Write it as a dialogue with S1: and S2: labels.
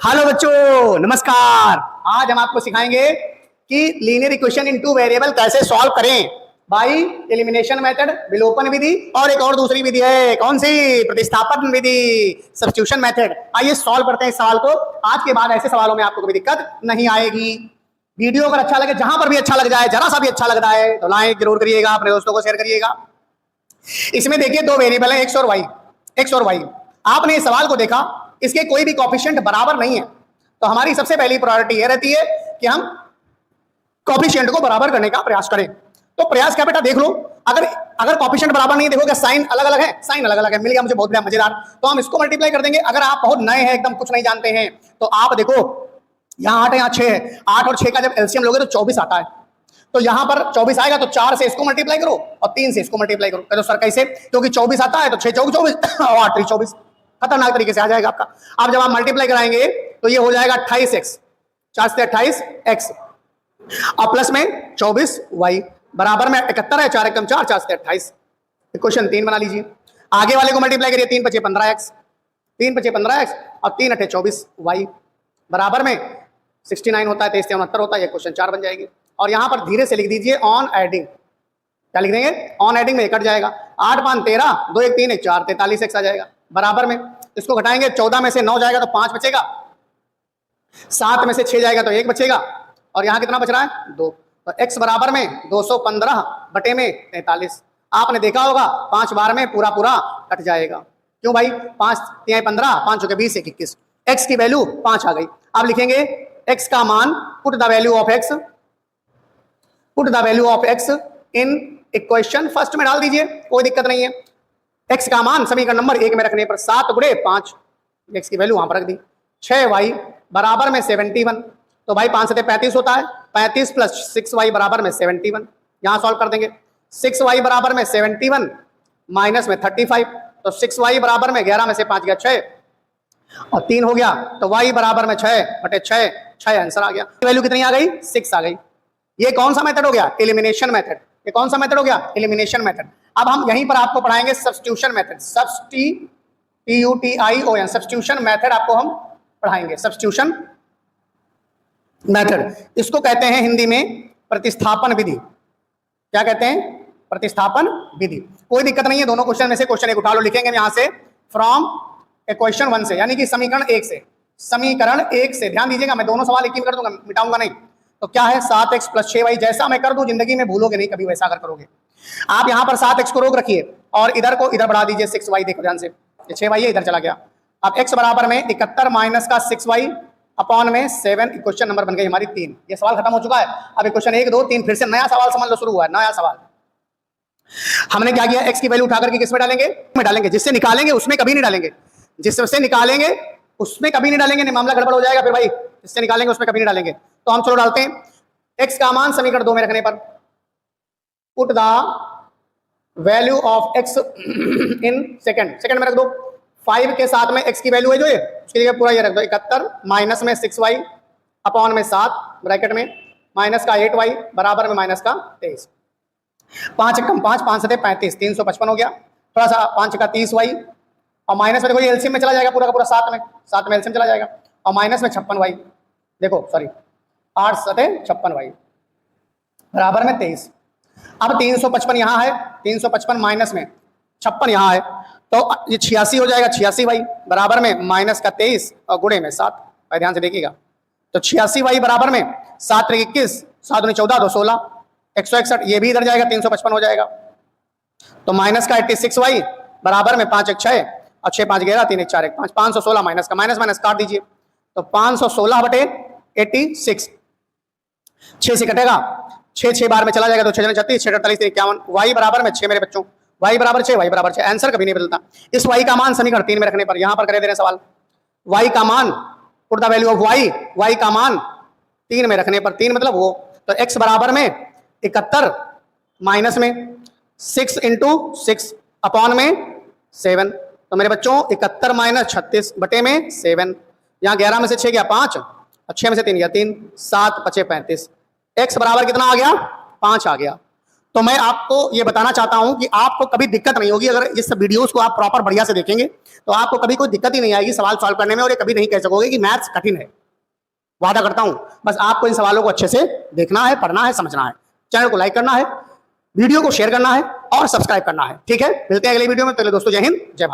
S1: Hello बच्चों, नमस्कार। आज हम आपको सिखाएंगे कि linear equation in two variable कैसे सॉल्व करें बाई एलिमिनेशन मेथड, विलोपन विधि और एक और दूसरी विधि है। कौन सी? प्रतिस्थापन विधि, सब्स्टिट्यूशन मेथड। आइए सॉल्व करते हैं इस सवाल को। आज के बाद ऐसे सवालों में आपको कोई दिक्कत नहीं आएगी। वीडियो अगर अच्छा लगे, जहां पर भी अच्छा लग जाए, जरा सा भी अच्छा लगता है तो लाइक जरूर करिएगा, अपने दोस्तों को शेयर करिएगा। इसमें देखिए दो वेरिएबल है, एक्स और वाई। एक्स और वाई, आपने इस सवाल को देखा, इसके कोई भी कोएफिशिएंट बराबर नहीं है, तो हमारी सबसे पहली प्रायोरिटी यह रहती है कि हम कोएफिशिएंट को बराबर करने का प्रयास करें। तो प्रयास क्या बेटा, देख लो। अगर कोएफिशिएंट बराबर नहीं, देखोगे साइन अलग अलग है, साइन अलग अलग है, मिल गया मुझे बहुत मजेदार। तो हम इसको मल्टीप्लाई कर देंगे। अगर आप बहुत नए हैं, एकदम कुछ नहीं जानते हैं, तो आप देखो यहाँ 8 है, यहाँ 6 है। 8 और 6 का जब एलसीएम लोगे तो 24 आता है। तो यहां पर 24 आएगा, तो 4 से इसको मल्टीप्लाई करो और 3 से इसको मल्टीप्लाई करो। तो सर कैसे? क्योंकि 24 आता है तो 6 चौक 24 और 8 3 24, खतरनाक तरीके से आ जाएगा आपका। अब जब आप मल्टीप्लाई कराएंगे तो ये हो जाएगा 28x, 4 से 28x और प्लस में 24y बराबर में 71 है। 4 एकम 4, 4 से 28। इक्वेशन 3 बना लीजिए। आगे वाले को मल्टीप्लाई करिए। 3 पचे 15x, 3 पचे 15x और 3 अठे 24y बराबर में 69 होता है, 23 से 69 होता है। ये क्वेश्चन 4 बन जाएगी। और यहां पर धीरे से लिख दीजिए ऑन एडिंग। क्या लिख देंगे? ऑन एडिंग में कट जाएगा। 8 5 13, 2 1 3 1 4, 43x आ जाएगा बराबर में। इसको घटाएंगे, 14 में से 9 जाएगा तो 5 बचेगा, 7 में से 6 जाएगा तो 1 बचेगा और यहां कितना बच रहा है? 2। तो x बराबर में 215 बटे में 43। आपने देखा होगा 5 बार में पूरा पूरा कट जाएगा। क्यों भाई? 5 3 15, 5 चौके 20, 1 21। x की वैल्यू 5 आ गई। अब लिखेंगे x का मान, put the value of x, put the value of x in equation first में डाल दीजिए, कोई दिक्कत नहीं है। x का मान समीकरण नंबर 1 में रखने पर 7 गुणे 5, x की वैल्यू वहां पर रख दी। 6y बराबर में 71। तो भाई 5 से 35 होता है, 35 प्लस 6y बराबर में 71। यहां सॉल्व कर देंगे। 6y बराबर में 71 माइनस में 35, तो 6y बराबर में 11 में से 5 गया 6 और 3 हो गया, तो y बराबर में 6 बटे 6, 6 आंसर आ गया। वैल्यू कितनी आ गई? 6 आ गई। ये कौन सा मेथड हो गया? Elimination method. ये कौन सा मेथड हो गया? Elimination method. अब हम यहीं पर आपको पढ़ाएंगे substitution method, substitution, substitution method आपको हम पढ़ाएंगे। सब्स्टिट्यूशन मेथड, इसको कहते हैं हिंदी में प्रतिस्थापन विधि। क्या कहते हैं? प्रतिस्थापन विधि। कोई दिक्कत नहीं है, दोनों क्वेश्चन में से क्वेश्चन एक उठा लो। लिखेंगे यहां से फ्रॉम इक्वेशन 1 से, यानी कि समीकरण 1 से। समीकरण 1 से ध्यान दीजिएगा, मैं दोनों सवाल एक ही कर दूंगा, मिटाऊंगा नहीं। तो क्या है? 7x plus 6y। जैसा मैं कर दूं जिंदगी में भूलोगे नहीं कभी, वैसा अगर करोगे। आप यहां पर 7x को रोक रखिए और इधर को इधर बढ़ा दीजिए 6y। देखो ध्यान से, ये 6y है, इधर चला गया। अब x बराबर में 71 माइनस का 6y अपॉन में 7। क्वेश्चन नंबर बन गई हमारी 3। ये सवाल खत्म हो चुका है। अब क्वेश्चन 1 2 3 फिर से नया सवाल समझ लो, शुरू हुआ है नया सवाल। हमने क्या किया? x की वैल्यू उठा करके किस में डालेंगे? में डालेंगे। जिससे निकालेंगे उसमें कभी नहीं डालेंगे, जिससे निकालेंगे उसमें कभी नहीं डालेंगे, नहीं मामला गड़बड़ हो जाएगा फिर भाई। जिससे निकालेंगे उसमें कभी नहीं डालेंगे। तो हम चलो डालते हैं। x का मान समीकरण 2 में रखने पर, put the value of x in second में रख दो। 5 के साथ में x की वैल्यू है जो ये, उसके लिए पूरा ये रख दो। 71 माइनस में 6y अपॉन में 7 ब्रैकेट में माइनस का 8y बराबर में माइनस का 23। 5 कम 5, 5 से 35, 355 हो गया। थोड़ा सा 5 का 30y और माइनस में देखो ये एलसीएम में चला जाएगा पूरा का पूरा, 7 में एलसीएम चला जाएगा और माइनस में 56y। देखो सॉरी 8 सते 56y बराबर में 23। अब 355 यहाँ है, 355 माइनस में 56 यहाँ है, तो ये 86 हो जाएगा। 86y बराबर में माइनस का 23 और गुणे में 7। भाई ध्यान से देखिएगा, तो 86y बराबर में 7 3 21, 7 9 14 2 16, 161। ये भी इधर जाएगा, 355 हो जाएगा। तो माइनस का 86y बराबर में 5 1 6 और 6 5 11, 3 1 4 1 5, 516 माइनस का माइनस काट दीजिए। तो 516 बटे 86, 6 से कटेगा, 6 बार में चला जाएगा तो 6 36, 6 48 51। y बराबर में 6 मेरे बच्चों, y बराबर 6, y बराबर 6। आंसर कभी नहीं बदलता। इस y का मान समीकरण 3 में रखने पर, यहां पर करे दे रहे सवाल, y का मान, put the value of y का मान 3 में रखने पर, 3 मतलब वो, तो x बराबर में 71 माइनस में 6 इंटू 6 अपॉन में 7। तो मेरे बच्चों 71 माइनस 36 बटे में 7। यहाँ 11 में से 6 गया 5 और 6 में से 3 गया 3, 7 5 35। x बराबर कितना आ गया? 5 आ गया। तो मैं आपको ये बताना चाहता हूं कि आपको कभी दिक्कत नहीं होगी अगर इस वीडियोस को आप प्रॉपर बढ़िया से देखेंगे तो आपको कभी कोई दिक्कत ही नहीं आएगी सवाल सॉल्व करने में, और ये कभी नहीं कह सकोगे कि मैथ्स कठिन है। वादा करता हूं। बस आपको इन सवालों को अच्छे से देखना है, पढ़ना है, समझना है। चैनल को लाइक करना है, वीडियो को शेयर करना है और सब्सक्राइब करना है। ठीक है, मिलते हैं अगले वीडियो में। पहले दोस्तों जय हिंद, जय भारत।